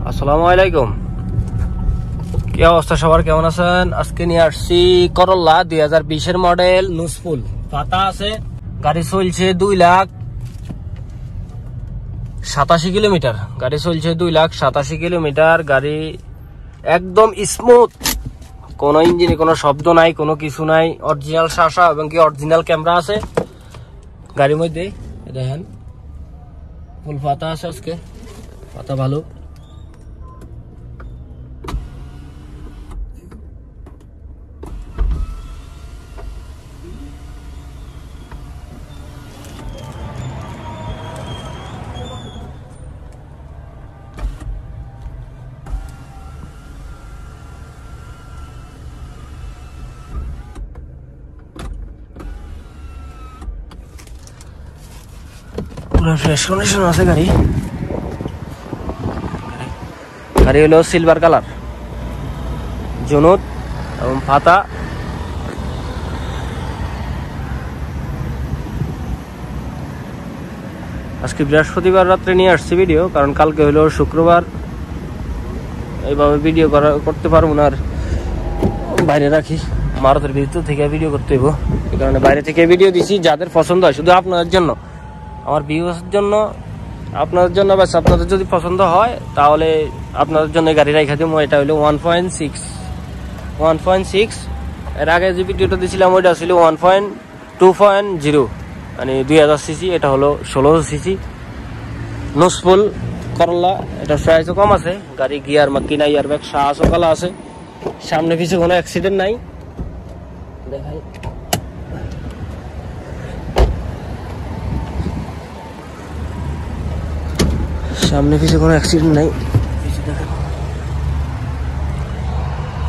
আসসালামু আলাইকুম। কি অবস্থা সবার, কেমন আছেন? আজকে নিয়ে আসছি করল্লা 2020 মডেল নুসফুল, পাতা আছে। গাড়ি চলছে 2,87,000 কিলোমিটার। গাড়ি চলছে 2,87,000 কিলোমিটার। গাড়ি একদম স্মুথ, কোনো ইঞ্জিনে কোনো শব্দ নাই, কোনো কিছু নাই। অরিজিনাল শাসা এবং কি অরিজিনাল ক্যামেরা আছে গাড়ির মধ্যে। দেখেন ফুল পাতা আছে, আজকে পাতা ভালো। পুরো ফ্রেশ কন্ডিশন আছে গাড়ি। গাড়ি হলো সিলভার কালার, জুনুত এবং পাতা। আজকে বৃহস্পতিবার রাত্রে নিয়ে আসছি ভিডিও, কারণ কালকে হলো শুক্রবার, এইভাবে ভিডিও করতে পারবো না। আর বাইরে রাখি, মারুতির ভিতর থেকে ভিডিও করতে হইব, এই কারণে বাইরে থেকে ভিডিও দিছি। যাদের পছন্দ হয়, শুধু আপনাদের জন্য, আমার ভিউয়ার্সের জন্য, আপনাদের জন্য। বাস আপনাদের যদি পছন্দ হয় তাহলে আপনাদের জন্য গাড়ি রাখা দিব। এটা হলো 1.6। এর আগে যে ভিডিওটা দিয়েছিলাম ওইটা ছিল 1.2.0, মানে 2000 সিসি। এটা হলো 1600 সিসি নুসফুল করল্লা। এটা প্রাইসও কম আছে। গাড়ি গিয়ার মাক্কি নাই, এয়ার ব্যাগ সকালা আছে। সামনে পিছনে কোনো অ্যাক্সিডেন্ট নাই। দেখাই, সামনে পিছনে কোনো অ্যাক্সিডেন্ট নাই।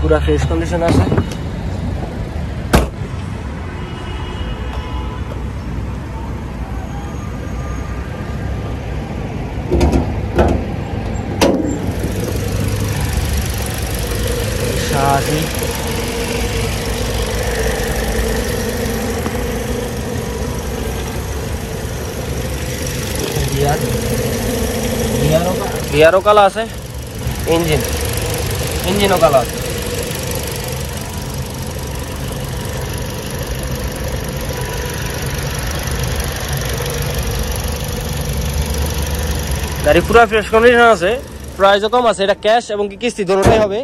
পুরা ফ্রেশ কন্ডিশন আছে। গিয়ারও কালা আছে, ইঞ্জিনও কালা আছে। গাড়ি পুরো ফ্রেশ কন্ডিশন আছে, প্রাইসও কম আছে। এটা ক্যাশ এবং কি কিস্তি দোনোটাই হবে।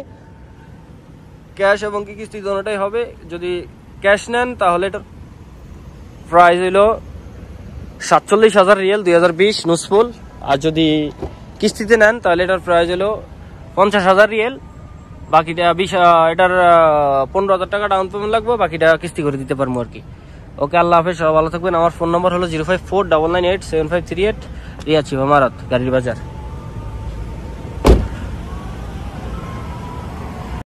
ক্যাশ এবং কি কিস্তি দোনোটাই হবে। যদি ক্যাশ নেন তাহলে এটার প্রাইস হইল 47,000 রিয়াল 2020 নুসফুল। আর যদি কিস্তিতে নেন তাহলে এটার প্রাইস হলো 50,000 রিয়াল। বাকিটা এটার 15,000 টাকা ডাউন পেমেন্ট লাগবে, বাকিটা কিস্তি করে দিতে পারবো আর কি। ওকে, আল্লাহ হাফেজ, সবাই ভালো থাকবেন। আমার ফোন নম্বর হলো 05499875338। রিয়াছি মারাত গাড়ির বাজার।